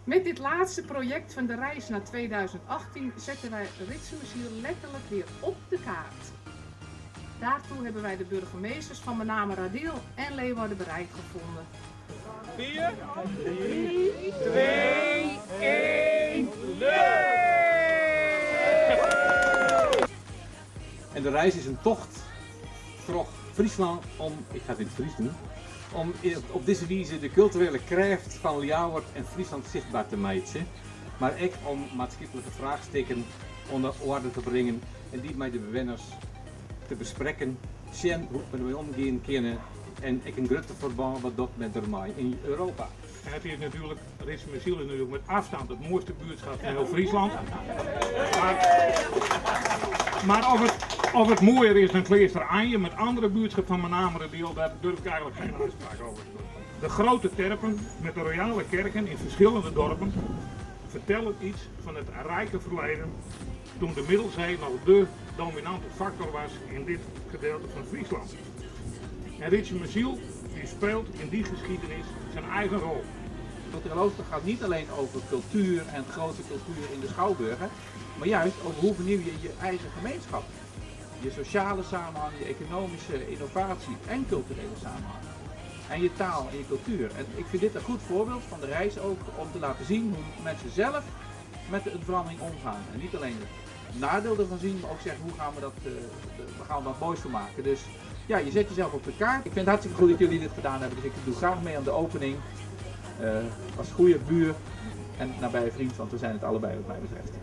Met dit laatste project van de reis naar 2018 zetten wij Ritsumersiel letterlijk weer op de kaart. Daartoe hebben wij de burgemeesters van met name Radiel en Leeuwarden bereid gevonden. 4, 3, 2, 1, leuk! En de reis is een tocht door Friesland om, ik ga het in het Fries doen, om op deze wijze de culturele kracht van Ljouwert en Friesland zichtbaar te maken. Maar ook om maatschappelijke vraagstukken onder orde te brengen en die met de bewoners te bespreken, zien hoe we ermee omgaan kunnen en ik een grote verband wat dat met ermee in Europa. En het is natuurlijk, Ritsumersiel is natuurlijk met afstand het mooiste buurtschap van heel Friesland. Maar of het mooier is dan Kleester-Anje met andere buurtschappen van met name Radiel, daar durf ik eigenlijk geen uitspraak over te doen. De grote terpen met de royale kerken in verschillende dorpen vertellen iets van het rijke verleden toen de Middelzee nog de dominante factor was in dit gedeelte van Friesland. En Ritsumersiel die speelt in die geschiedenis zijn eigen rol. Cultureel Ooster gaat niet alleen over cultuur en grote cultuur in de schouwburgen, maar juist over hoe vernieuw je je eigen gemeenschap. Je sociale samenhang, je economische innovatie en culturele samenhang. En je taal en je cultuur. En ik vind dit een goed voorbeeld van de reis ook om te laten zien hoe mensen zelf met de verandering omgaan. En niet alleen het nadeel ervan zien, maar ook zeggen hoe gaan we dat, we gaan wat moois van maken. Dus ja, je zet jezelf op de kaart. Ik vind het hartstikke goed dat jullie dit gedaan hebben, dus ik doe graag mee aan de opening. Als goede buur en nabije vriend, want we zijn het allebei wat mij betreft.